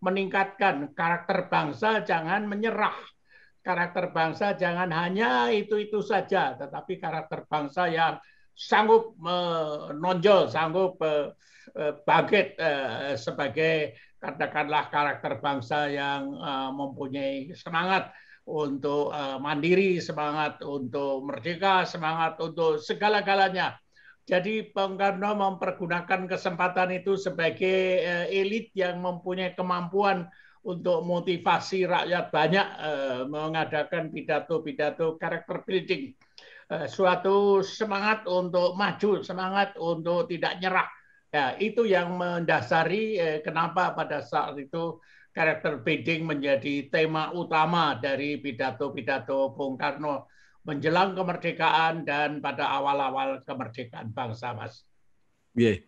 meningkatkan karakter bangsa, jangan menyerah. Karakter bangsa jangan hanya itu saja, tetapi karakter bangsa yang sanggup menonjol, sanggup bangkit sebagai katakanlah karakter bangsa yang mempunyai semangat untuk mandiri, semangat untuk merdeka, semangat untuk segala-galanya. Jadi Bung Karno mempergunakan kesempatan itu sebagai elit yang mempunyai kemampuan untuk motivasi rakyat banyak mengadakan pidato-pidato karakter building. Suatu semangat untuk maju, semangat untuk tidak nyerah. Ya, itu yang mendasari kenapa pada saat itu karakter building menjadi tema utama dari pidato-pidato Bung Karno menjelang kemerdekaan dan pada awal-awal kemerdekaan bangsa, Mas. Yeah.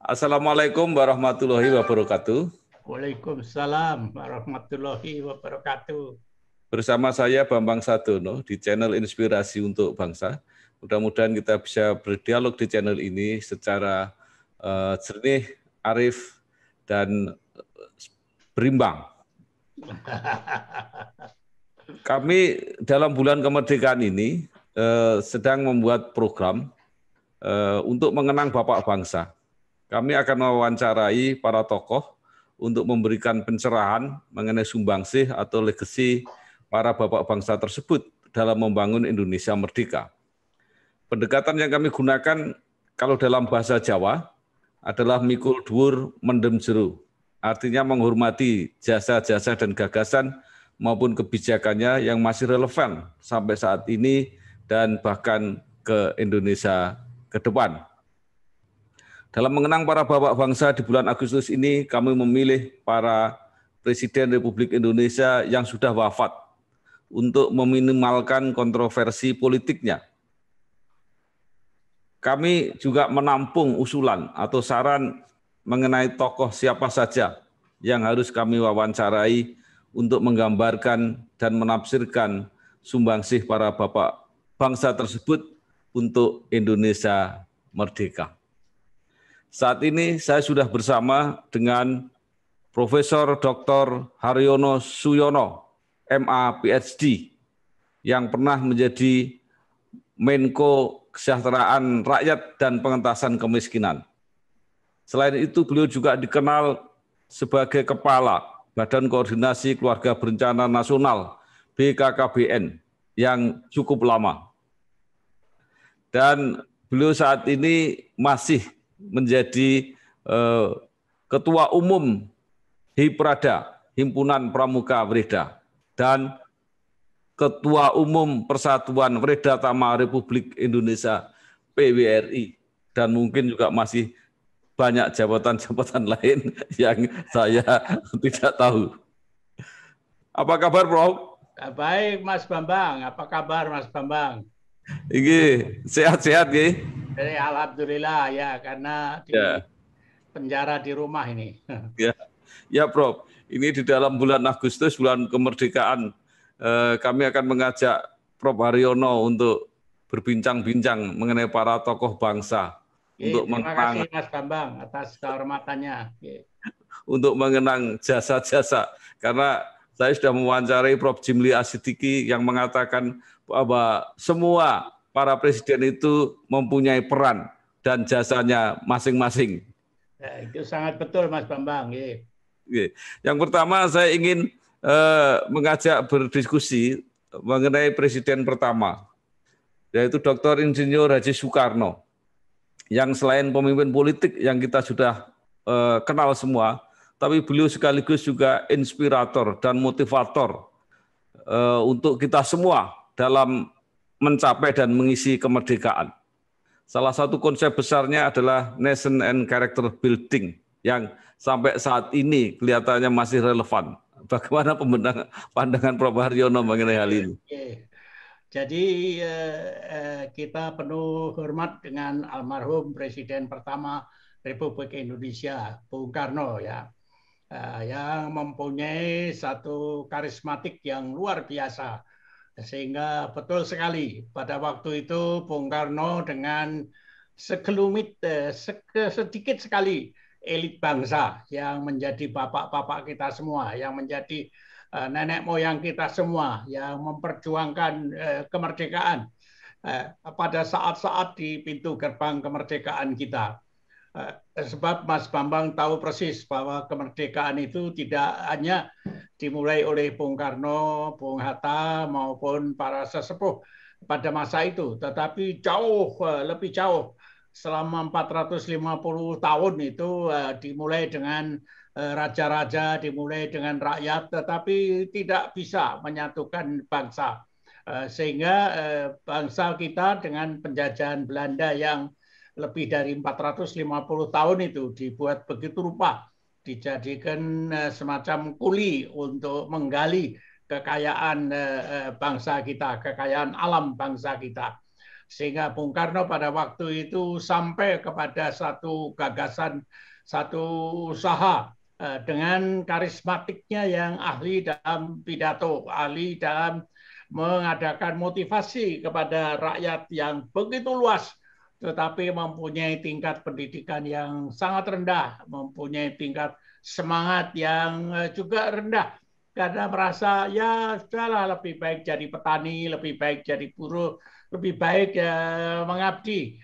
Assalamualaikum warahmatullahi wabarakatuh. Waalaikumsalam warahmatullahi wabarakatuh. Bersama saya Bambang Sadono di channel Inspirasi untuk Bangsa. Mudah-mudahan kita bisa berdialog di channel ini secara jernih, arif, dan berimbang. Kami dalam bulan kemerdekaan ini sedang membuat program untuk mengenang Bapak Bangsa. Kami akan mewawancarai para tokoh untuk memberikan pencerahan mengenai sumbangsih atau legasi para bapak bangsa tersebut dalam membangun Indonesia merdeka. Pendekatan yang kami gunakan kalau dalam bahasa Jawa adalah mikul dhuwur mendem jero. Artinya menghormati jasa-jasa dan gagasan maupun kebijakannya yang masih relevan sampai saat ini dan bahkan ke Indonesia ke depan. Dalam mengenang para bapak bangsa di bulan Agustus ini, kami memilih para Presiden Republik Indonesia yang sudah wafat untuk meminimalkan kontroversi politiknya. Kami juga menampung usulan atau saran mengenai tokoh siapa saja yang harus kami wawancarai untuk menggambarkan dan menafsirkan sumbangsih para bapak bangsa tersebut untuk Indonesia merdeka. Saat ini saya sudah bersama dengan Profesor Dr. Haryono Suyono, MA PhD, yang pernah menjadi Menko Kesejahteraan Rakyat dan Pengentasan Kemiskinan. Selain itu, beliau juga dikenal sebagai Kepala Badan Koordinasi Keluarga Berencana Nasional BKKBN yang cukup lama. Dan beliau saat ini masih menjadi Ketua Umum HIPRADA, Himpunan Pramuka Wreda, dan Ketua Umum Persatuan Wreda Tama Republik Indonesia PWRI, dan mungkin juga masih banyak jabatan-jabatan lain yang saya tidak tahu. Apa kabar, Prof? Baik, Mas Bambang. Apa kabar, Mas Bambang? Ini sehat-sehat, ya? Alhamdulillah ya, karena di penjara di rumah ini. Ya, Prof. Ini di dalam bulan Agustus, bulan kemerdekaan, kami akan mengajak Prof. Haryono untuk berbincang-bincang mengenai para tokoh bangsa. Terima kasih Mas Bambang atas kehormatannya. Untuk mengenang jasa-jasa, karena saya sudah mewawancarai Prof. Jimli Asidiki yang mengatakan bahwa semua para presiden itu mempunyai peran dan jasanya masing-masing. Itu sangat betul, Mas Bambang. Yang pertama saya ingin mengajak berdiskusi mengenai presiden pertama, yaitu Dr. Insinyur Haji Soekarno, yang selain pemimpin politik yang kita sudah kenal semua, tapi beliau sekaligus juga inspirator dan motivator untuk kita semua dalam mencapai dan mengisi kemerdekaan. Salah satu konsep besarnya adalah nation and character building yang sampai saat ini kelihatannya masih relevan. Bagaimana pandangan Prof. Haryono mengenai hal ini? Jadi kita penuh hormat dengan almarhum Presiden pertama Republik Indonesia, Bung Karno ya, yang mempunyai satu karismatik yang luar biasa. Sehingga betul sekali pada waktu itu Bung Karno dengan segelumit sedikit sekali elit bangsa yang menjadi bapak-bapak kita semua, yang menjadi nenek moyang kita semua, yang memperjuangkan kemerdekaan pada saat-saat di pintu gerbang kemerdekaan kita. Sebab Mas Bambang tahu persis bahwa kemerdekaan itu tidak hanya dimulai oleh Bung Karno, Bung Hatta maupun para sesepuh pada masa itu, tetapi jauh lebih jauh selama 450 tahun itu dimulai dengan raja-raja, dimulai dengan rakyat, tetapi tidak bisa menyatukan bangsa. Sehingga bangsa kita dengan penjajahan Belanda yang lebih dari 450 tahun itu dibuat begitu rupa, dijadikan semacam kuli untuk menggali kekayaan bangsa kita, kekayaan alam bangsa kita. Sehingga Bung Karno pada waktu itu sampai kepada satu gagasan, satu usaha dengan karismatiknya yang ahli dalam pidato, ahli dalam mengadakan motivasi kepada rakyat yang begitu luas, tetapi mempunyai tingkat pendidikan yang sangat rendah, mempunyai tingkat semangat yang juga rendah, karena merasa ya sudahlah lebih baik jadi petani, lebih baik jadi buruh, lebih baik mengabdi,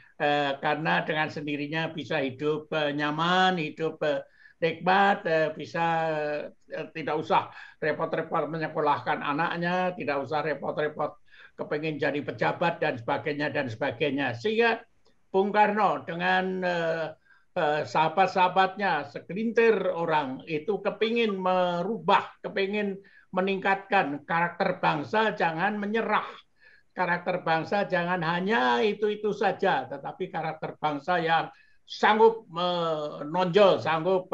karena dengan sendirinya bisa hidup nyaman, hidup nikmat, bisa tidak usah repot-repot menyekolahkan anaknya, tidak usah repot-repot kepingin jadi pejabat dan sebagainya. Sehingga Bung Karno dengan sahabat-sahabatnya, segelintir orang itu kepingin merubah, kepingin meningkatkan karakter bangsa, jangan menyerah. Karakter bangsa jangan hanya itu-itu saja, tetapi karakter bangsa yang sanggup menonjol, sanggup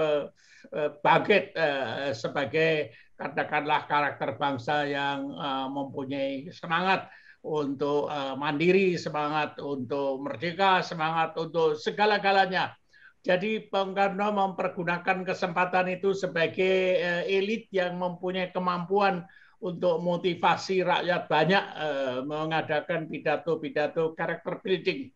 bangkit sebagai katakanlah karakter bangsa yang mempunyai semangat untuk mandiri, semangat untuk merdeka, semangat untuk segala-galanya. Jadi Bung Karno mempergunakan kesempatan itu sebagai elit yang mempunyai kemampuan untuk motivasi rakyat banyak, mengadakan pidato-pidato karakter building,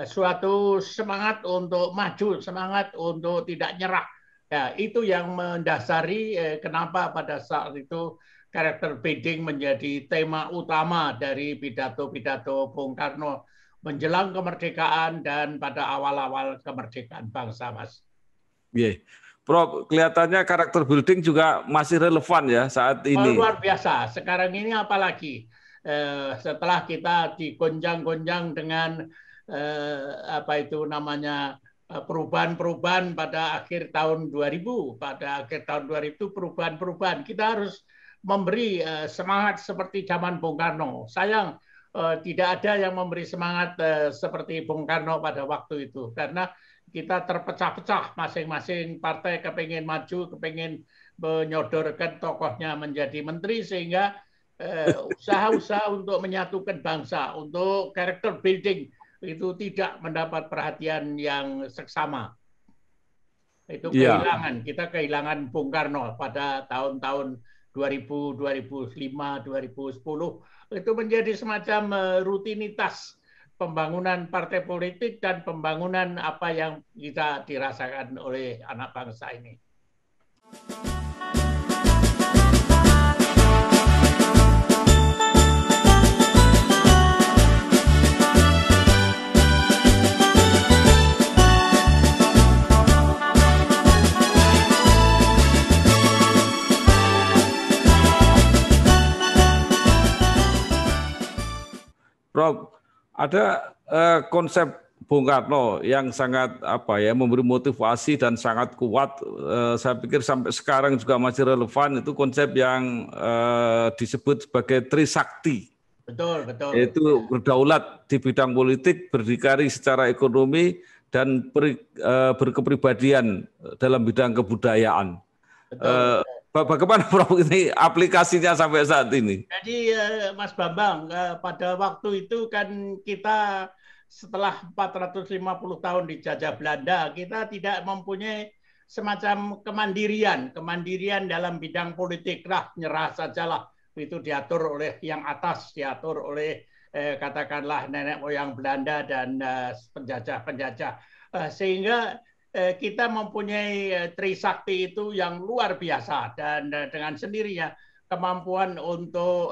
suatu semangat untuk maju, semangat untuk tidak nyerah. Ya, itu yang mendasari kenapa pada saat itu karakter building menjadi tema utama dari pidato-pidato Bung Karno menjelang kemerdekaan dan pada awal-awal kemerdekaan bangsa, Mas. Yeah. Prof, kelihatannya karakter building juga masih relevan ya saat ini. Luar biasa. Sekarang ini apalagi setelah kita digonjang-gonjang dengan perubahan-perubahan pada akhir tahun 2000, perubahan-perubahan, kita harus memberi semangat seperti zaman Bung Karno. Sayang tidak ada yang memberi semangat seperti Bung Karno pada waktu itu, karena kita terpecah-pecah, masing-masing partai kepingin maju, kepingin menyodorkan tokohnya menjadi menteri, sehingga usaha-usaha untuk menyatukan bangsa, untuk character building itu tidak mendapat perhatian yang seksama. Itu kehilangan, kita kehilangan Bung Karno pada tahun-tahun 2000, 2005, 2010, itu menjadi semacam rutinitas pembangunan partai politik dan pembangunan apa yang kita dirasakan oleh anak bangsa ini. Prof, ada konsep Bung Karno yang sangat memberi motivasi dan sangat kuat. Saya pikir sampai sekarang juga masih relevan, itu konsep yang disebut sebagai Trisakti. Betul, betul. Yaitu berdaulat di bidang politik, berdikari secara ekonomi, dan berkepribadian dalam bidang kebudayaan. Betul. Bagaimana Prof ini aplikasinya sampai saat ini? Jadi Mas Bambang, pada waktu itu kan kita setelah 450 tahun dijajah Belanda, kita tidak mempunyai semacam kemandirian dalam bidang politik lah, nyerah sajalah. Itu diatur oleh yang atas, diatur oleh katakanlah nenek moyang Belanda dan penjajah-penjajah. Sehingga kita mempunyai Trisakti itu yang luar biasa, dan dengan sendirinya kemampuan untuk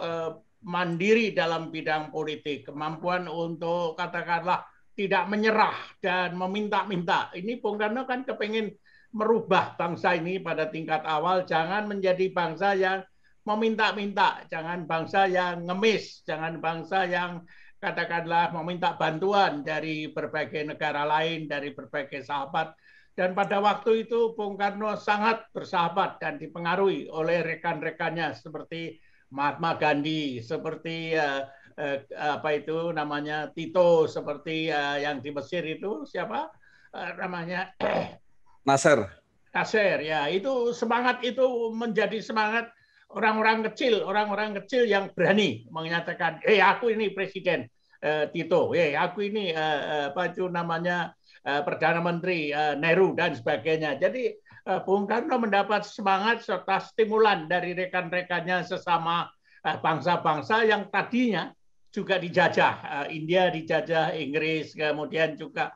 mandiri dalam bidang politik, kemampuan untuk katakanlah tidak menyerah dan meminta-minta. Ini Bung Karno kan kepingin merubah bangsa ini pada tingkat awal, jangan menjadi bangsa yang meminta-minta, jangan bangsa yang ngemis, jangan bangsa yang katakanlah meminta bantuan dari berbagai negara lain, dari berbagai sahabat. Dan pada waktu itu Bung Karno sangat bersahabat dan dipengaruhi oleh rekan-rekannya seperti Mahatma Gandhi, seperti Tito, seperti yang di Mesir itu siapa namanya Nasser. Ya, itu semangat itu menjadi semangat orang-orang kecil yang berani menyatakan, aku ini Presiden Tito, aku ini Perdana Menteri Nehru dan sebagainya. Jadi Bung Karno mendapat semangat serta stimulan dari rekan-rekannya sesama bangsa-bangsa yang tadinya juga dijajah. India dijajah Inggris, kemudian juga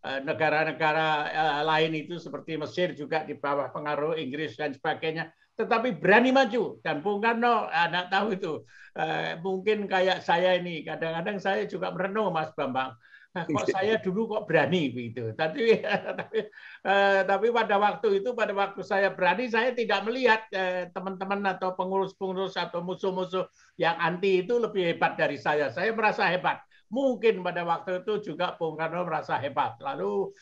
negara-negara lain itu seperti Mesir juga di bawah pengaruh Inggris dan sebagainya. Tetapi berani maju. Dan Bung Karno, Anda tahu itu, mungkin kayak saya ini, kadang-kadang saya juga merenung, Mas Bambang. Kok saya dulu kok berani begitu. Tapi pada waktu saya berani, saya tidak melihat teman-teman atau pengurus-pengurus atau musuh-musuh yang anti itu lebih hebat dari saya. Saya merasa hebat. Mungkin pada waktu itu juga Bung Karno merasa hebat. Lalu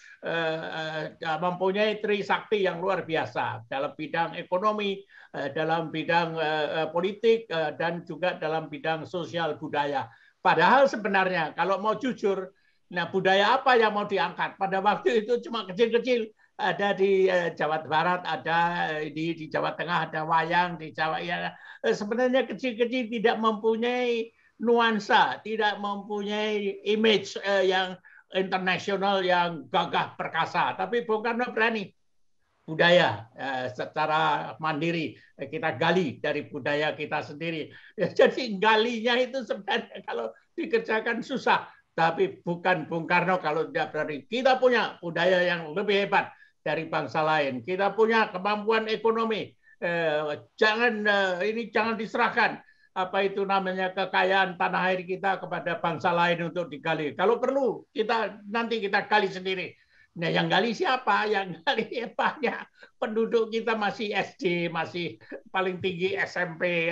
mempunyai Trisakti yang luar biasa dalam bidang ekonomi, dalam bidang politik, dan juga dalam bidang sosial budaya. Padahal sebenarnya kalau mau jujur, nah budaya apa yang mau diangkat? Pada waktu itu cuma kecil-kecil. Ada di Jawa Barat, ada di Jawa Tengah, ada wayang di Jawa. Ya, sebenarnya kecil-kecil, tidak mempunyai nuansa, tidak mempunyai image yang internasional yang gagah perkasa. Tapi Bung Karno berani. Budaya secara mandiri kita gali dari budaya kita sendiri. Jadi galinya itu sebenarnya kalau dikerjakan susah. Tapi bukan Bung Karno kalau tidak berani. Kita punya budaya yang lebih hebat dari bangsa lain. Kita punya kemampuan ekonomi. Jangan diserahkan kekayaan tanah air kita kepada bangsa lain untuk digali. Kalau perlu nanti kita gali sendiri. Nah, yang gali siapa? Yang gali banyak penduduk kita masih SD, masih paling tinggi SMP,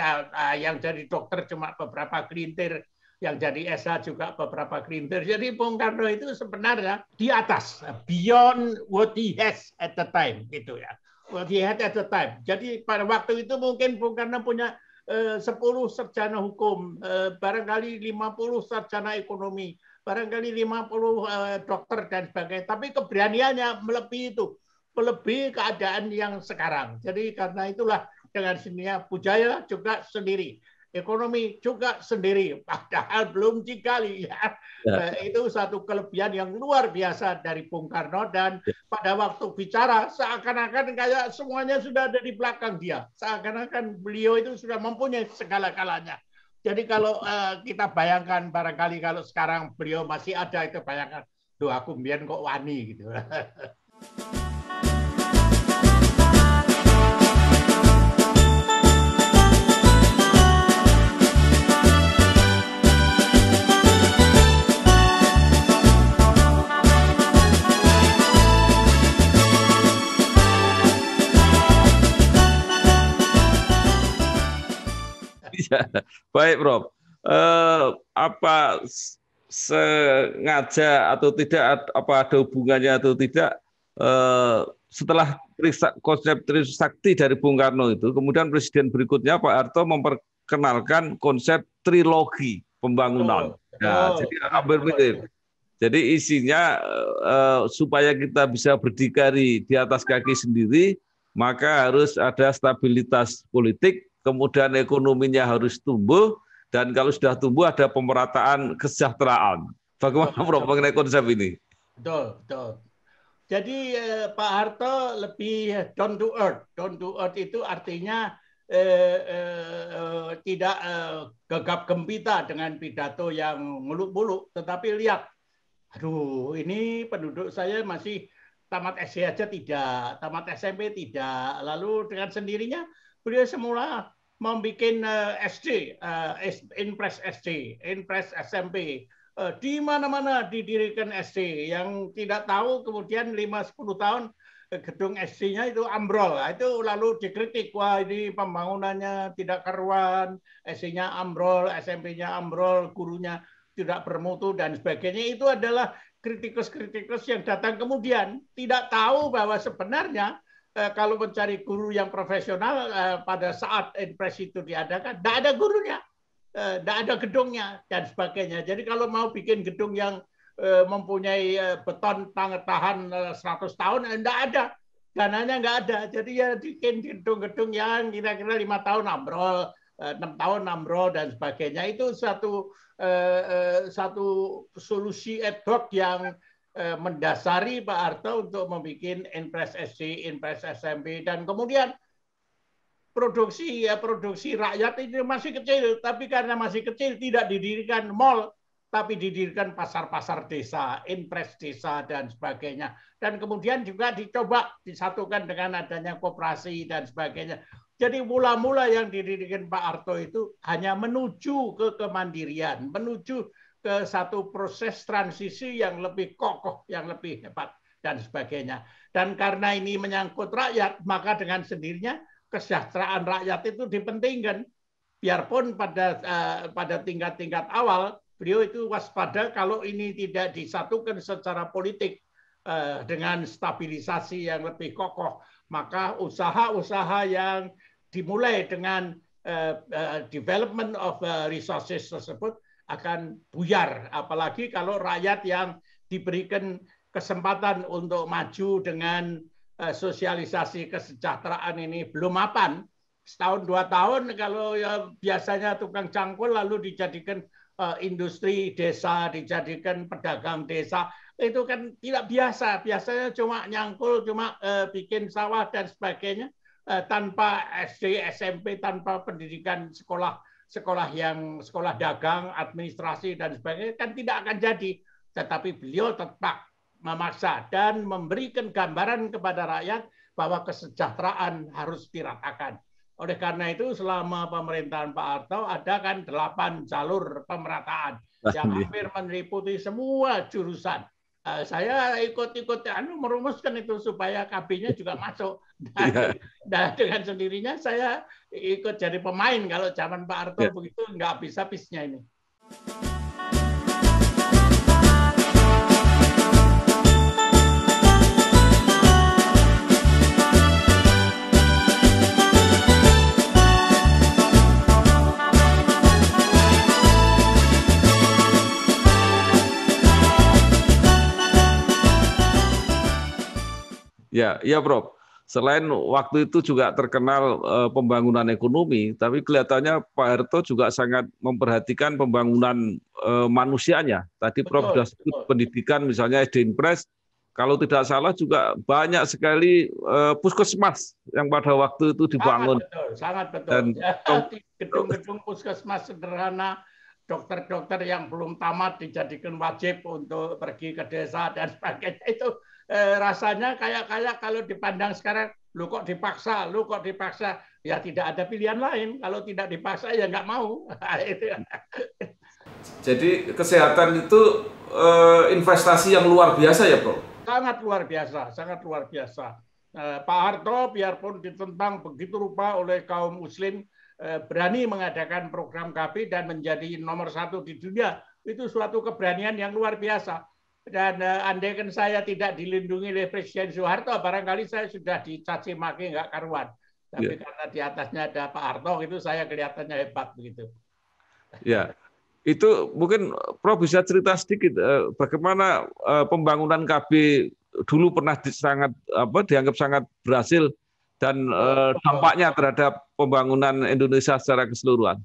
yang jadi dokter cuma beberapa gelintir, yang jadi SH juga beberapa gelintir. Jadi Bung Karno itu sebenarnya di atas, beyond what he has at the time, gitu ya. What he had at the time. Jadi pada waktu itu mungkin Bung Karno punya 10 sarjana hukum, barangkali 50 sarjana ekonomi, barangkali 50 dokter dan sebagainya. Tapi keberaniannya melebihi itu, melebihi keadaan yang sekarang. Jadi karena itulah dengan sininya budaya juga sendiri. Ekonomi juga sendiri, padahal belum digali ya. Itu satu kelebihan yang luar biasa dari Bung Karno, dan pada waktu bicara seakan-akan kayak semuanya sudah ada di belakang dia, seakan-akan beliau itu sudah mempunyai segala-galanya. Jadi kalau kita bayangkan barangkali kalau sekarang beliau masih ada, itu bayangkan, duh aku mbiyen kok wani gitu. Ya, baik, Prof. sengaja atau tidak, apa ada hubungannya atau tidak, setelah konsep Trisakti dari Bung Karno itu, kemudian presiden berikutnya Pak Harto memperkenalkan konsep trilogi pembangunan. Nah, jadi hampir mirip. Jadi isinya supaya kita bisa berdikari di atas kaki sendiri, maka harus ada stabilitas politik, kemudian ekonominya harus tumbuh, dan kalau sudah tumbuh ada pemerataan kesejahteraan. Bagaimana Prof mengenai konsep ini? Betul, betul. Jadi Pak Harto lebih down to earth. Down to earth itu artinya tidak gegap gempita dengan pidato yang muluk-muluk, tetapi lihat, aduh, ini penduduk saya masih tamat SD aja tidak, tamat SMP tidak. Lalu dengan sendirinya beliau semula membuat SD, Inpres SD, Inpres SMP. Di mana-mana didirikan SD. Yang tidak tahu kemudian 5-10 tahun gedung SD-nya itu ambrol. Itu lalu dikritik, wah ini pembangunannya tidak karuan, SD-nya ambrol, SMP-nya ambrol, gurunya tidak bermutu dan sebagainya. Itu adalah kritikus-kritikus yang datang kemudian tidak tahu bahwa sebenarnya kalau mencari guru yang profesional pada saat Inpres itu diadakan, tidak ada gurunya, tidak ada gedungnya dan sebagainya. Jadi kalau mau bikin gedung yang mempunyai beton tahan 100 tahun, tidak ada, dananya nggak ada. Jadi ya bikin gedung-gedung yang kira-kira 5 tahun ambrol, 6 tahun ambrol dan sebagainya. Itu satu solusi ad hoc yang mendasari Pak Harto untuk membuat Inpres SD, Inpres SMP, dan kemudian produksi rakyat itu masih kecil, tapi karena masih kecil tidak didirikan mall, tapi didirikan pasar-pasar desa, Inpres desa dan sebagainya. Dan kemudian juga dicoba disatukan dengan adanya koperasi dan sebagainya. Jadi mula-mula yang didirikan Pak Harto itu hanya menuju ke kemandirian, menuju ke satu proses transisi yang lebih kokoh, yang lebih hebat dan sebagainya. Dan karena ini menyangkut rakyat, maka dengan sendirinya kesejahteraan rakyat itu dipentingkan. Biarpun pada tingkat-tingkat awal beliau itu waspada kalau ini tidak disatukan secara politik dengan stabilisasi yang lebih kokoh, maka usaha-usaha yang dimulai dengan development of resources tersebut akan buyar, apalagi kalau rakyat yang diberikan kesempatan untuk maju dengan sosialisasi kesejahteraan ini belum mapan. Setahun 2 tahun kalau ya biasanya tukang cangkul lalu dijadikan industri desa, dijadikan pedagang desa, itu kan tidak biasa. Biasanya cuma nyangkul, cuma bikin sawah dan sebagainya, tanpa SD, SMP, tanpa pendidikan sekolah dagang, administrasi dan sebagainya, kan tidak akan jadi. Tetapi beliau tetap memaksa dan memberikan gambaran kepada rakyat bahwa kesejahteraan harus diratakan. Oleh karena itu selama pemerintahan Pak Harto ada kan 8 jalur pemerataan yang hampir meliputi semua jurusan. Saya ikut merumuskan itu supaya KB-nya juga masuk. Dan dengan sendirinya saya ikut jadi pemain kalau zaman Pak Harto begitu nggak habis-habisnya ini. Ya, Prof. Selain waktu itu juga terkenal pembangunan ekonomi, tapi kelihatannya Pak Harto juga sangat memperhatikan pembangunan manusianya. Tadi Prof sudah sebut pendidikan, misalnya SD Inpres, kalau tidak salah juga banyak sekali puskesmas yang pada waktu itu dibangun. Sangat betul. Dan gedung-gedung puskesmas sederhana, dokter-dokter yang belum tamat dijadikan wajib untuk pergi ke desa dan sebagainya, itu rasanya kayak kalau dipandang sekarang, lu kok dipaksa, ya tidak ada pilihan lain. Kalau tidak dipaksa ya nggak mau. Jadi kesehatan itu investasi yang luar biasa ya, Bro? Sangat luar biasa. Pak Harto biarpun ditentang begitu rupa oleh kaum muslim, berani mengadakan program KB dan menjadi nomor 1 di dunia itu suatu keberanian yang luar biasa. Dan andaikan saya tidak dilindungi oleh Presiden Soeharto, barangkali saya sudah dicaci maki nggak karuan. Tapi karena di atasnya ada Pak Harto, itu saya kelihatannya hebat begitu. Ya, itu mungkin Prof bisa cerita sedikit bagaimana pembangunan KB dulu pernah dianggap sangat berhasil dan dampaknya terhadap pembangunan Indonesia secara keseluruhan.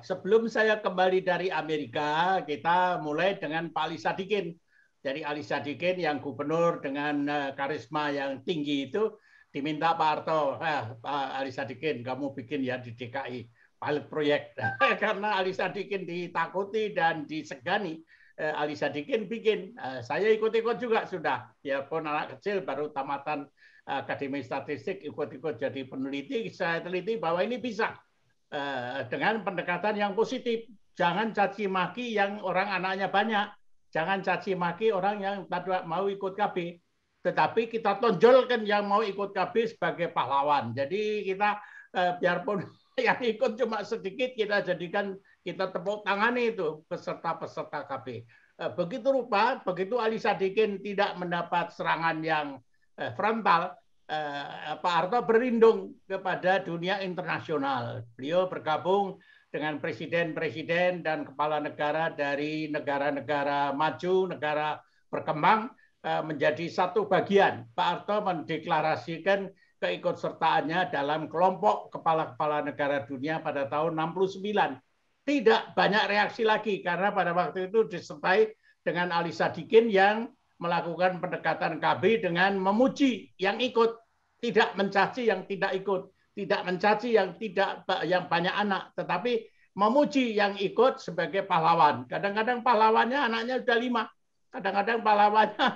Sebelum saya kembali dari Amerika, kita mulai dengan Pak Ali Sadikin. Dari Ali Sadikin yang gubernur dengan karisma yang tinggi itu diminta Pak Harto, Pak Ali Sadikin, kamu bikin ya di DKI pilot proyek. Karena Ali Sadikin ditakuti dan disegani, Ali Sadikin bikin. Saya ikut-ikut juga sudah, biarpun anak kecil baru tamatan Akademi Statistik, ikut-ikut jadi peneliti. Saya teliti bahwa ini bisa. Dengan pendekatan yang positif. Jangan caci maki yang orang anaknya banyak. Jangan caci maki orang yang tidak mau ikut KB. Tetapi kita tonjolkan yang mau ikut KB sebagai pahlawan. Jadi kita biarpun yang ikut cuma sedikit, kita jadikan, kita tepuk tangani itu peserta-peserta KB. Begitu rupa, begitu Ali Sadikin tidak mendapat serangan yang frontal, Pak Harto berlindung kepada dunia internasional. Beliau bergabung dengan presiden-presiden dan kepala negara dari negara-negara maju, negara berkembang, menjadi satu bagian. Pak Harto mendeklarasikan keikutsertaannya dalam kelompok kepala-kepala negara dunia pada tahun 69. Tidak banyak reaksi lagi karena pada waktu itu disertai dengan Ali Sadikin yang melakukan pendekatan KB dengan memuji yang ikut, tidak mencaci yang tidak ikut, tidak mencaci yang banyak anak, tetapi memuji yang ikut sebagai pahlawan. Kadang-kadang pahlawannya anaknya sudah 5, kadang-kadang pahlawannya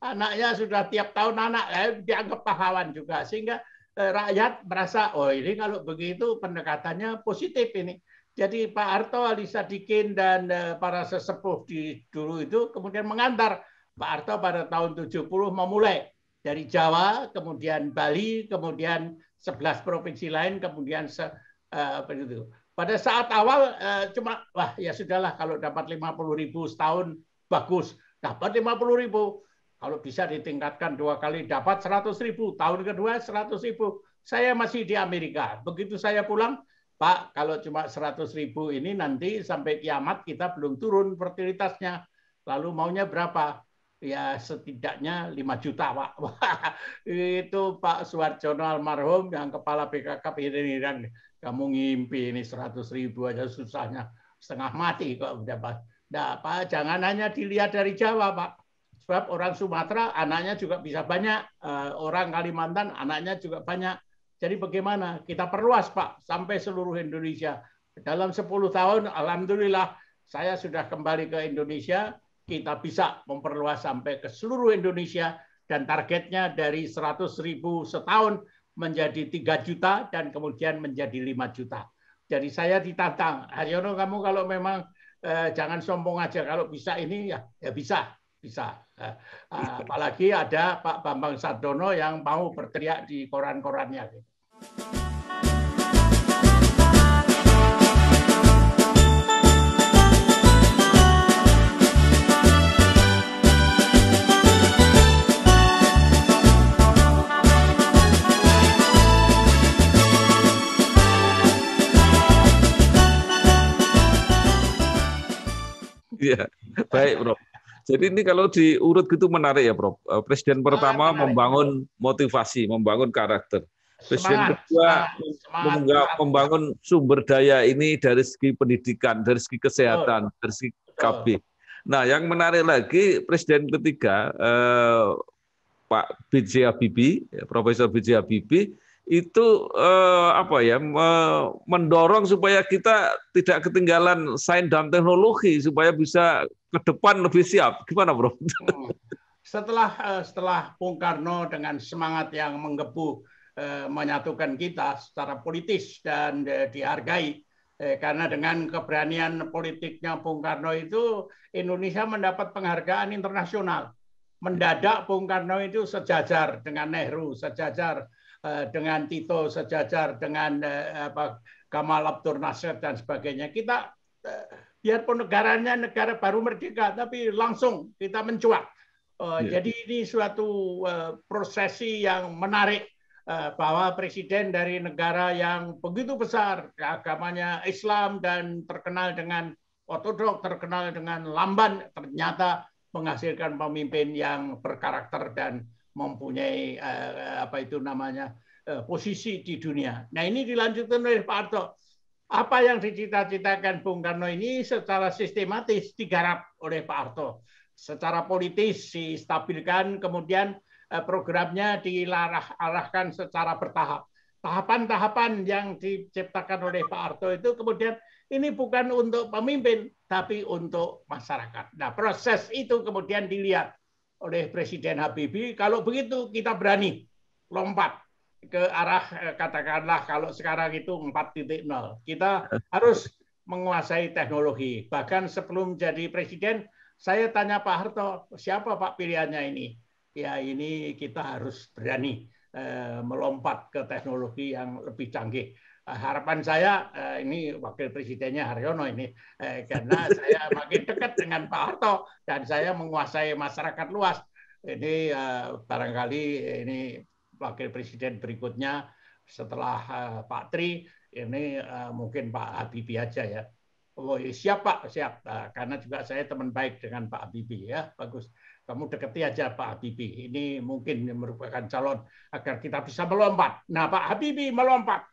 anaknya sudah tiap tahun dianggap pahlawan juga, sehingga rakyat merasa, oh ini kalau begitu pendekatannya positif ini. Jadi Pak Harto, Ali Sadikin dan para sesepuh di dulu itu kemudian mengantar Pak Harto pada tahun 70 memulai dari Jawa, kemudian Bali, kemudian 11 provinsi lain, kemudian begitu. Pada saat awal cuma wah ya sudahlah, kalau dapat 50.000 setahun bagus, dapat 50.000. Kalau bisa ditingkatkan 2 kali dapat 100.000, tahun kedua 100.000. Saya masih di Amerika. Begitu saya pulang, Pak, kalau cuma 100.000 ini nanti sampai kiamat kita belum turun fertilitasnya. Lalu maunya berapa? Ya setidaknya 5 juta, Pak. Itu Pak Suharjono almarhum yang kepala BKK ini, kamu ngimpi ini 100.000 aja susahnya, setengah mati kok udah Pak. Nah, Pak, jangan hanya dilihat dari Jawa, Pak. Sebab orang Sumatera anaknya juga bisa banyak, orang Kalimantan anaknya juga banyak. Jadi bagaimana? Kita perluas, Pak, sampai seluruh Indonesia. Dalam 10 tahun, alhamdulillah, saya sudah kembali ke Indonesia. Kita bisa memperluas sampai ke seluruh Indonesia dan targetnya dari 100.000 setahun menjadi 3 juta dan kemudian menjadi 5 juta. Jadi saya ditantang, Haryono, kamu kalau memang jangan sombong aja, kalau bisa ini ya bisa. Apalagi ada Pak Bambang Sardono yang mau berteriak di koran-korannya. Iya, baik, Prof. Jadi ini kalau diurut gitu menarik ya, Prof. Presiden pertama membangun motivasi, membangun karakter. Presiden kedua membangun sumber daya ini dari segi pendidikan, dari segi kesehatan, dari segi KB. Nah, yang menarik lagi, Presiden ketiga Pak B.J. Habibie, Profesor B.J. Habibie, itu mendorong supaya kita tidak ketinggalan sains dan teknologi supaya bisa ke depan lebih siap. Gimana, Bro? Setelah Bung Karno dengan semangat yang menggebu menyatukan kita secara politis dan dihargai, karena dengan keberanian politiknya Bung Karno itu Indonesia mendapat penghargaan internasional. Mendadak Bung Karno itu sejajar dengan Nehru, sejajar dengan Tito, sejajar dengan Gamal Abdul Nasser dan sebagainya. Kita biarpun negaranya negara baru merdeka, tapi langsung kita mencuat. Jadi ini suatu prosesi yang menarik, bahwa presiden dari negara yang begitu besar, agamanya Islam dan terkenal dengan ortodoks, terkenal dengan lamban, ternyata menghasilkan pemimpin yang berkarakter dan mempunyai posisi di dunia. Nah, ini dilanjutkan oleh Pak Harto. Apa yang dicita-citakan Bung Karno ini secara sistematis digarap oleh Pak Harto. Secara politis distabilkan, kemudian programnya diarahkan secara bertahap. Tahapan-tahapan yang diciptakan oleh Pak Harto itu kemudian ini bukan untuk pemimpin, tapi untuk masyarakat. Nah, proses itu kemudian dilihat oleh Presiden Habibie. Kalau begitu kita berani lompat ke arah, katakanlah kalau sekarang itu 4.0. Kita harus menguasai teknologi. Bahkan sebelum jadi presiden, saya tanya Pak Harto, siapa Pak pilihannya ini? Ya, ini kita harus berani melompat ke teknologi yang lebih canggih. Harapan saya, ini wakil presidennya Haryono ini, karena saya makin dekat dengan Pak Harto dan saya menguasai masyarakat luas. Ini barangkali ini wakil presiden berikutnya setelah Pak Tri, ini mungkin Pak Habibie aja ya. Oh, siap Pak, siap. Karena juga saya teman baik dengan Pak Habibie ya. Bagus. Kamu deketi aja Pak Habibie. Ini mungkin merupakan calon agar kita bisa melompat. Nah, Pak Habibie melompat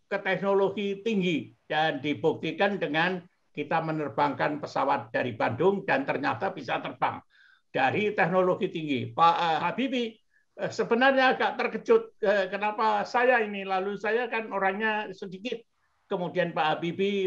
ke teknologi tinggi dan dibuktikan dengan kita menerbangkan pesawat dari Bandung dan ternyata bisa terbang dari teknologi tinggi. Pak Habibie sebenarnya agak terkejut kenapa saya ini, lalu saya kan orangnya sedikit. Kemudian Pak Habibie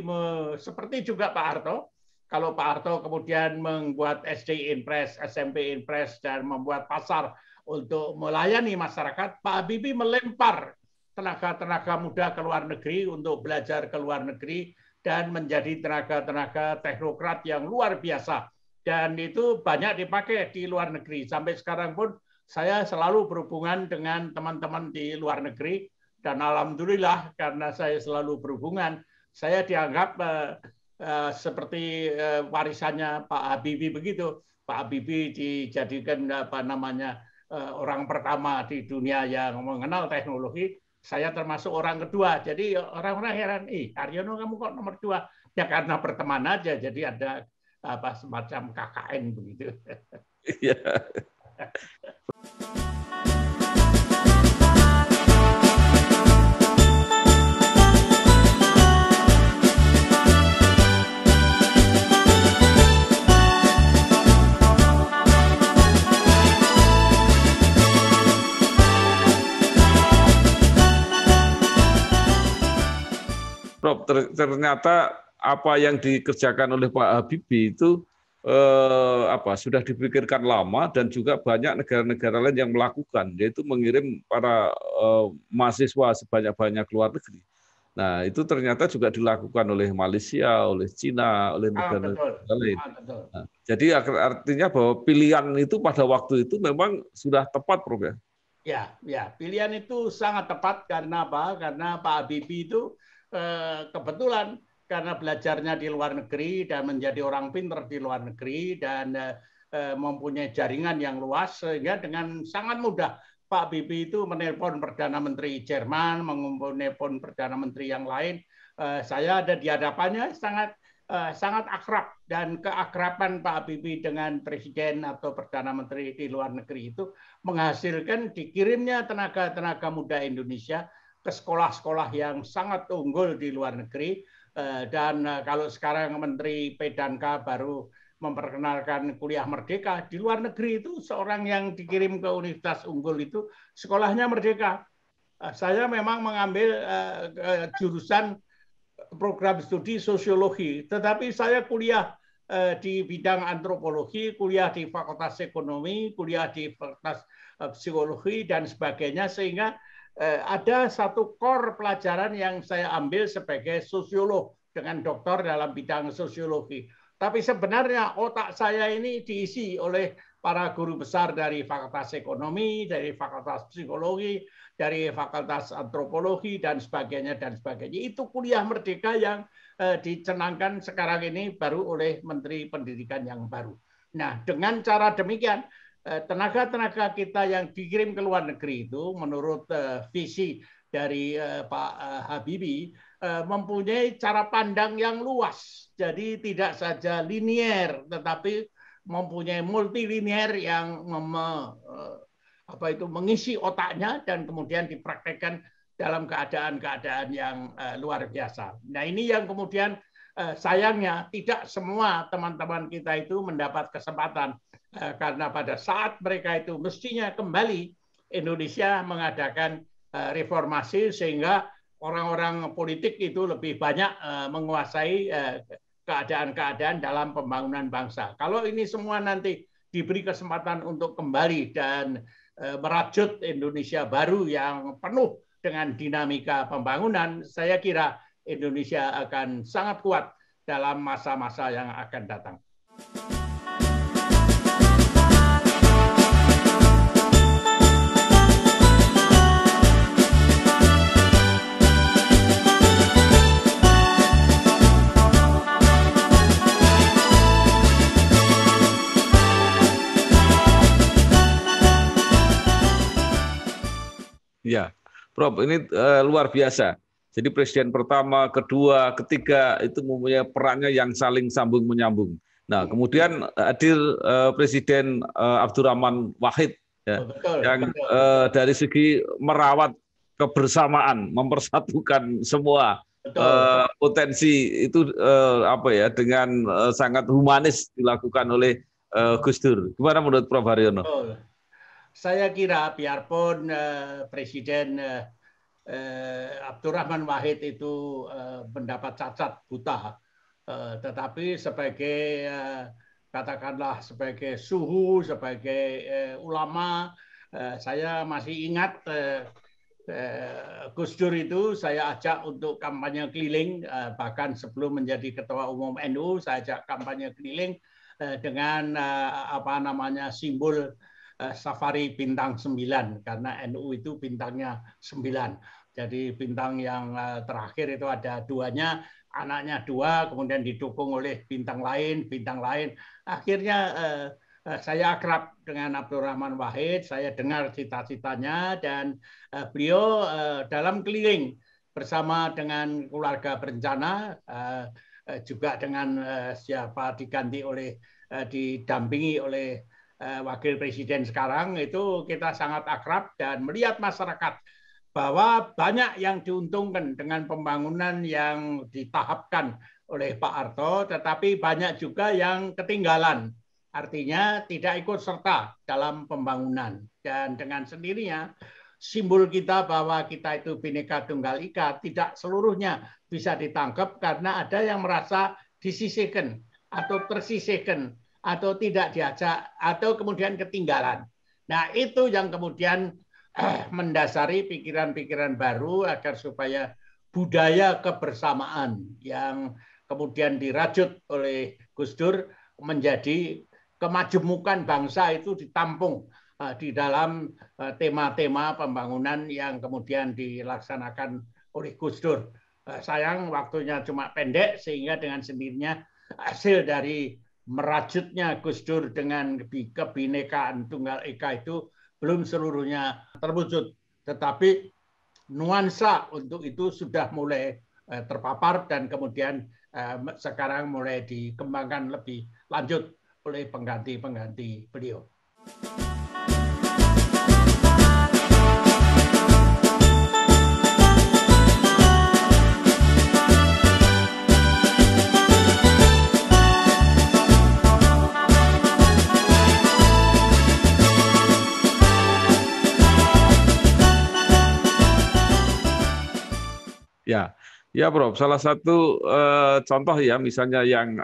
seperti juga Pak Harto. Kalau Pak Harto kemudian membuat SD Inpres, SMP Inpres dan membuat pasar untuk melayani masyarakat, Pak Habibie melempar tenaga-tenaga muda ke luar negeri untuk belajar ke luar negeri dan menjadi tenaga-tenaga teknokrat yang luar biasa. Dan itu banyak dipakai di luar negeri. Sampai sekarang pun saya selalu berhubungan dengan teman-teman di luar negeri. Dan alhamdulillah karena saya selalu berhubungan, saya dianggap seperti warisannya Pak Habibie begitu. Pak Habibie dijadikan orang pertama di dunia yang mengenal teknologi. Saya termasuk orang kedua. Jadi orang-orang heran, Haryono kamu kok nomor 2? Ya karena berteman aja. Jadi ada semacam KKN begitu. Iya. Prof, ternyata apa yang dikerjakan oleh Pak Habibie itu sudah dipikirkan lama dan juga banyak negara-negara lain yang melakukan, yaitu mengirim para mahasiswa sebanyak-banyak ke luar negeri. Nah, itu ternyata juga dilakukan oleh Malaysia, oleh Cina, oleh negara-negara lain. Nah, jadi artinya bahwa pilihan itu pada waktu itu memang sudah tepat, Prof. Ya, pilihan itu sangat tepat karena apa? Karena Pak Habibie itu kebetulan karena belajarnya di luar negeri dan menjadi orang pintar di luar negeri dan mempunyai jaringan yang luas, sehingga dengan sangat mudah Pak Habibie itu menelpon Perdana Menteri Jerman, menelpon Perdana Menteri yang lain. Saya ada di hadapannya, sangat akrab, dan keakraban Pak Habibie dengan Presiden atau Perdana Menteri di luar negeri itu menghasilkan dikirimnya tenaga-tenaga muda Indonesia ke sekolah-sekolah yang sangat unggul di luar negeri. Dan kalau sekarang Menteri P&K baru memperkenalkan kuliah merdeka, di luar negeri itu seorang yang dikirim ke universitas unggul itu sekolahnya merdeka. Saya memang mengambil jurusan program studi sosiologi, tetapi saya kuliah di bidang antropologi, kuliah di Fakultas Ekonomi, kuliah di Fakultas Psikologi dan sebagainya, sehingga ada satu core pelajaran yang saya ambil sebagai sosiolog dengan doktor dalam bidang sosiologi. Tapi sebenarnya otak saya ini diisi oleh para guru besar dari Fakultas Ekonomi, dari Fakultas Psikologi, dari Fakultas Antropologi, dan sebagainya, dan sebagainya. Itu kuliah merdeka yang dicanangkan sekarang ini baru oleh Menteri Pendidikan yang baru. Nah, dengan cara demikian, tenaga-tenaga kita yang dikirim ke luar negeri itu, menurut visi dari Pak Habibie, mempunyai cara pandang yang luas. Jadi tidak saja linier, tetapi mempunyai multilinier yang mengisi otaknya dan kemudian dipraktekkan dalam keadaan-keadaan yang luar biasa. Nah, ini yang kemudian sayangnya tidak semua teman-teman kita itu mendapat kesempatan, karena pada saat mereka itu mestinya kembali, Indonesia mengadakan reformasi sehingga orang-orang politik itu lebih banyak menguasai keadaan-keadaan dalam pembangunan bangsa. Kalau ini semua nanti diberi kesempatan untuk kembali dan merajut Indonesia baru yang penuh dengan dinamika pembangunan, saya kira Indonesia akan sangat kuat dalam masa-masa yang akan datang. Ya, Prof, ini luar biasa. Jadi presiden pertama, kedua, ketiga itu mempunyai perannya yang saling sambung menyambung. Nah, kemudian hadir Presiden Abdurrahman Wahid, ya, yang dari segi merawat kebersamaan, mempersatukan semua potensi itu dengan sangat humanis dilakukan oleh Gus Dur. Gimana menurut Prof Haryono? Saya kira biarpun Presiden Abdurrahman Wahid itu mendapat cacat buta, tetapi sebagai katakanlah sebagai suhu, sebagai ulama, saya masih ingat Gus Dur itu saya ajak untuk kampanye keliling, bahkan sebelum menjadi Ketua Umum NU saya ajak kampanye keliling dengan simbol safari bintang 9, karena NU itu bintangnya 9. Jadi bintang yang terakhir itu ada duanya, anaknya 2, kemudian didukung oleh bintang lain. Akhirnya saya akrab dengan Abdurrahman Wahid, saya dengar cita-citanya, dan beliau dalam keliling bersama dengan keluarga berencana, juga dengan siapa didampingi oleh Wakil Presiden sekarang, itu kita sangat akrab dan melihat masyarakat bahwa banyak yang diuntungkan dengan pembangunan yang ditahapkan oleh Pak Harto, tetapi banyak juga yang ketinggalan, artinya tidak ikut serta dalam pembangunan. Dan dengan sendirinya simbol kita bahwa kita itu Bhinneka Tunggal Ika tidak seluruhnya bisa ditangkap karena ada yang merasa disisihkan atau tersisihkan atau tidak diajak, atau kemudian ketinggalan. Nah, itu yang kemudian mendasari pikiran-pikiran baru agar supaya budaya kebersamaan yang kemudian dirajut oleh Gus Dur menjadi kemajemukan bangsa itu ditampung di dalam tema-tema pembangunan yang kemudian dilaksanakan oleh Gus Dur. Sayang waktunya cuma pendek, sehingga dengan sendirinya hasil dari merajutnya Gus Dur dengan kebinekaan Tunggal Ika itu belum seluruhnya terwujud, tetapi nuansa untuk itu sudah mulai terpapar dan kemudian sekarang mulai dikembangkan lebih lanjut oleh pengganti-pengganti beliau. Ya, Prof. Salah satu contoh ya, misalnya yang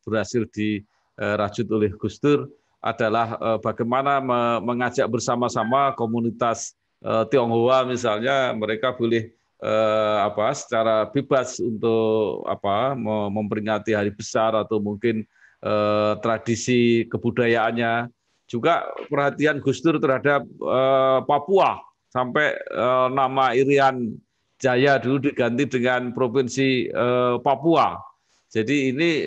berhasil dirajut oleh Gus Dur adalah bagaimana mengajak bersama-sama komunitas Tionghoa, misalnya mereka boleh secara bebas untuk memperingati hari besar atau mungkin tradisi kebudayaannya, juga perhatian Gus Dur terhadap Papua sampai nama Irian Jaya dulu diganti dengan Provinsi Papua. Jadi ini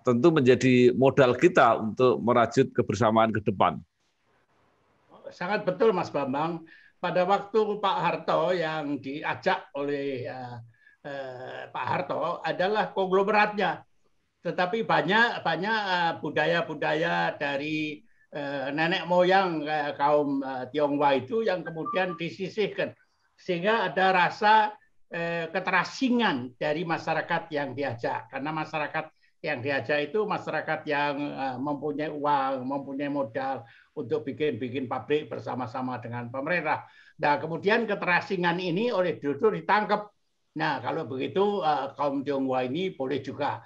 tentu menjadi modal kita untuk merajut kebersamaan ke depan. Sangat betul Mas Bambang. Pada waktu Pak Harto yang diajak oleh Pak Harto adalah konglomeratnya. Tetapi banyak budaya-budaya dari nenek moyang kaum Tionghoa itu yang kemudian disisihkan. Sehingga ada rasa keterasingan dari masyarakat yang diajak. Karena masyarakat yang diajak itu masyarakat yang mempunyai uang, mempunyai modal untuk bikin pabrik bersama-sama dengan pemerintah. Nah, kemudian keterasingan ini oleh Gus Dur ditangkap. Nah, kalau begitu kaum Tionghoa ini boleh juga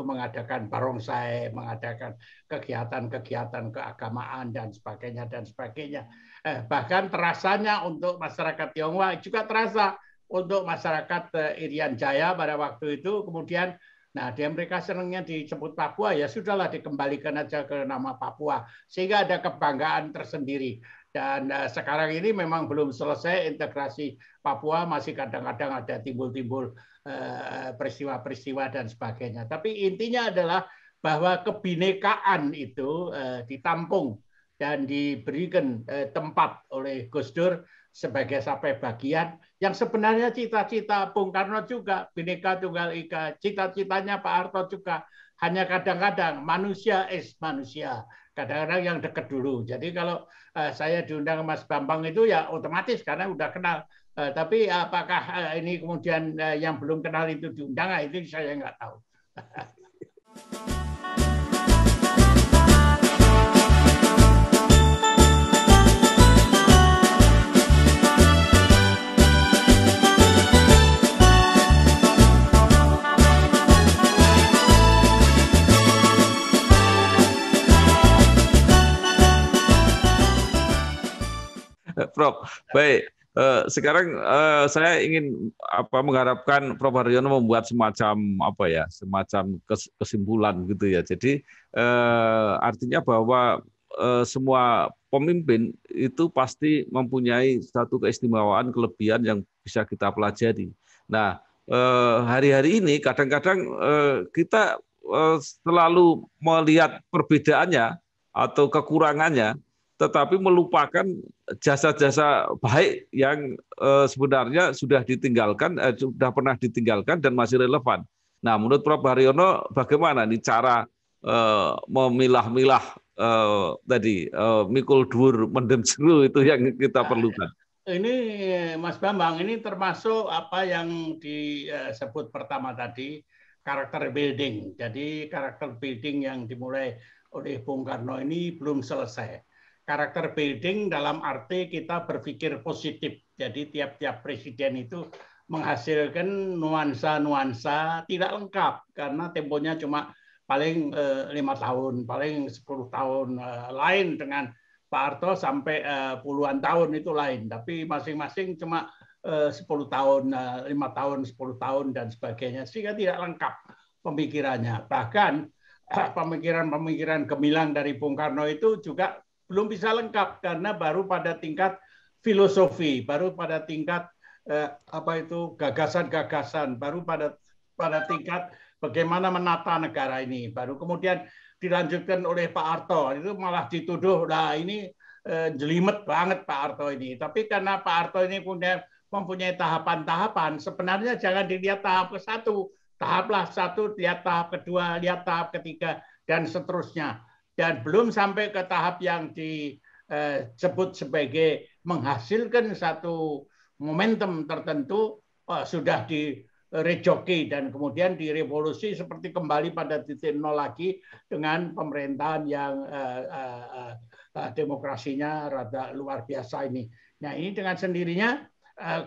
mengadakan barongsai, mengadakan kegiatan-kegiatan keagamaan dan sebagainya. Bahkan terasanya untuk masyarakat Tionghoa juga terasa untuk masyarakat Irian Jaya pada waktu itu. Kemudian mereka senangnya disebut Papua, ya sudahlah dikembalikan aja ke nama Papua sehingga ada kebanggaan tersendiri. Dan sekarang ini memang belum selesai integrasi Papua, masih kadang-kadang ada timbul-timbul peristiwa-peristiwa dan sebagainya. Tapi intinya adalah bahwa kebinekaan itu ditampung dan diberikan tempat oleh Gus Dur sebagai sampai bagian yang sebenarnya cita-cita Bung Karno juga, Bhinneka Tunggal Ika, cita-citanya Pak Harto juga, hanya kadang-kadang manusia manusia, kadang-kadang yang dekat dulu. Jadi kalau saya diundang Mas Bambang itu ya otomatis karena udah kenal. Tapi apakah ini kemudian yang belum kenal itu diundang, itu saya nggak tahu. Prof, baik. Sekarang saya ingin mengharapkan Prof Haryono membuat semacam kesimpulan gitu ya. Jadi artinya bahwa semua pemimpin itu pasti mempunyai satu keistimewaan, kelebihan yang bisa kita pelajari. Nah, hari-hari ini kadang-kadang kita selalu melihat perbedaannya atau kekurangannya, tetapi melupakan jasa-jasa baik yang sebenarnya sudah ditinggalkan, sudah pernah ditinggalkan dan masih relevan. Nah, menurut Prof Haryono, bagaimana nih cara memilah-milah mikul dhuwur mendem jero itu yang kita perlukan? Ini Mas Bambang, ini termasuk apa yang disebut pertama tadi, karakter building. Jadi karakter building yang dimulai oleh Bung Karno ini belum selesai. Karakter building dalam arti kita berpikir positif. Jadi tiap-tiap presiden itu menghasilkan nuansa-nuansa tidak lengkap karena temponya cuma paling 5 tahun, paling 10 tahun, lain dengan Pak Harto sampai puluhan tahun itu lain. Tapi masing-masing cuma 10 tahun, 5 tahun, 10 tahun dan sebagainya sehingga tidak lengkap pemikirannya. Bahkan pemikiran-pemikiran gemilang dari Bung Karno itu juga belum bisa lengkap karena baru pada tingkat filosofi, baru pada tingkat gagasan-gagasan, baru pada tingkat bagaimana menata negara ini. Baru kemudian dilanjutkan oleh Pak Harto, itu malah dituduh, nah ini jelimet banget Pak Harto ini. Tapi karena Pak Harto ini mempunyai tahapan-tahapan, sebenarnya jangan dilihat tahap ke satu, tahaplah satu, lihat tahap kedua, lihat tahap ketiga, dan seterusnya. Dan belum sampai ke tahap yang disebut sebagai menghasilkan satu momentum tertentu, sudah direjoki dan kemudian direvolusi seperti kembali pada titik nol lagi dengan pemerintahan yang demokrasinya rada luar biasa ini. Nah, ini dengan sendirinya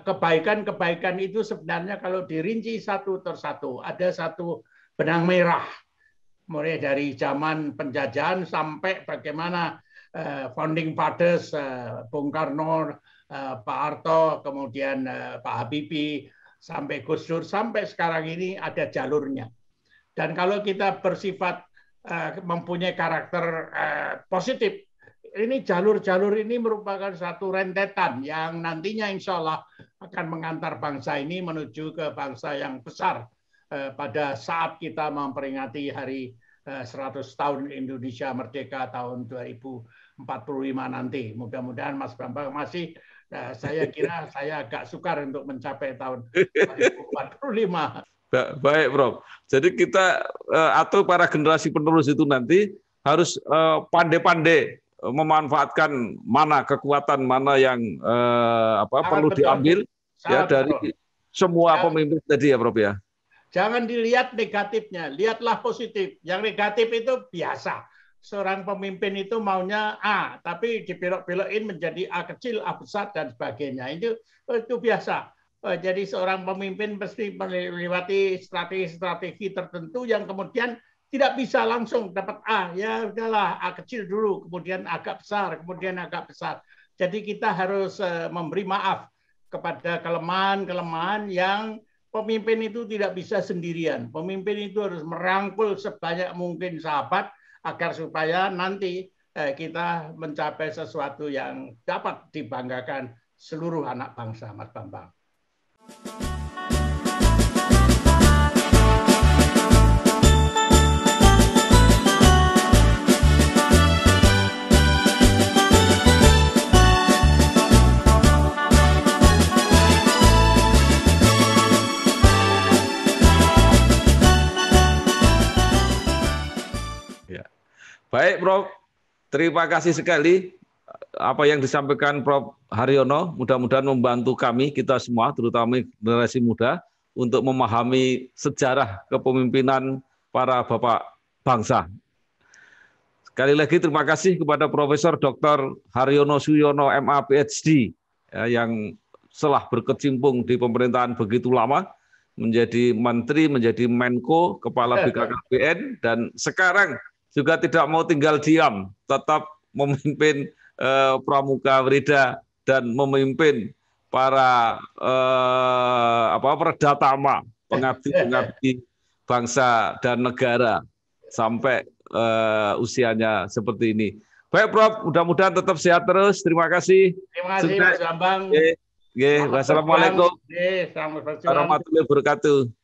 kebaikan-kebaikan itu sebenarnya kalau dirinci satu persatu, ada satu benang merah. Mulai dari zaman penjajahan sampai bagaimana founding fathers, Bung Karno, Pak Harto, kemudian Pak Habibie, sampai Gus Dur, sampai sekarang ini ada jalurnya. Dan kalau kita bersifat mempunyai karakter positif, ini jalur-jalur ini merupakan satu rentetan yang nantinya insya Allah akan mengantar bangsa ini menuju ke bangsa yang besar pada saat kita memperingati hari 100 tahun Indonesia Merdeka tahun 2045 nanti. Mudah-mudahan Mas Bambang masih, saya kira saya agak sukar untuk mencapai tahun 2045. Baik, Prof. Jadi kita atau para generasi penerus itu nanti harus pandai-pandai memanfaatkan mana kekuatan, mana yang perlu diambil ya dari semua pemimpin tadi ya, Prof ya. Jangan dilihat negatifnya, lihatlah positif. Yang negatif itu biasa. Seorang pemimpin itu maunya A, tapi dibelok-belokin menjadi A kecil, A besar, dan sebagainya. Itu biasa. Jadi seorang pemimpin pasti melewati strategi-strategi tertentu yang kemudian tidak bisa langsung dapat A. Ya udahlah, A kecil dulu, kemudian agak besar, kemudian agak besar. Jadi kita harus memberi maaf kepada kelemahan-kelemahan yang pemimpin itu tidak bisa sendirian. Pemimpin itu harus merangkul sebanyak mungkin sahabat agar supaya nanti kita mencapai sesuatu yang dapat dibanggakan seluruh anak bangsa, Mas Bambang. Baik, Prof. Terima kasih sekali apa yang disampaikan Prof. Haryono. Mudah-mudahan membantu kami, kita semua, terutama generasi muda, untuk memahami sejarah kepemimpinan para bapak bangsa. Sekali lagi terima kasih kepada Profesor Dr. Haryono Suyono, MA, PhD, yang telah berkecimpung di pemerintahan begitu lama, menjadi Menteri, menjadi Menko, Kepala BKKBN, dan sekarang juga tidak mau tinggal diam, tetap memimpin Pramuka Werida dan memimpin para Perdatama, pengabdi bangsa dan negara sampai usianya seperti ini. Baik, Prof, mudah-mudahan tetap sehat terus. Terima kasih. Terima kasih, Mas Bambang. Wassalamualaikum warahmatullahi wabarakatuh. wabarakatuh.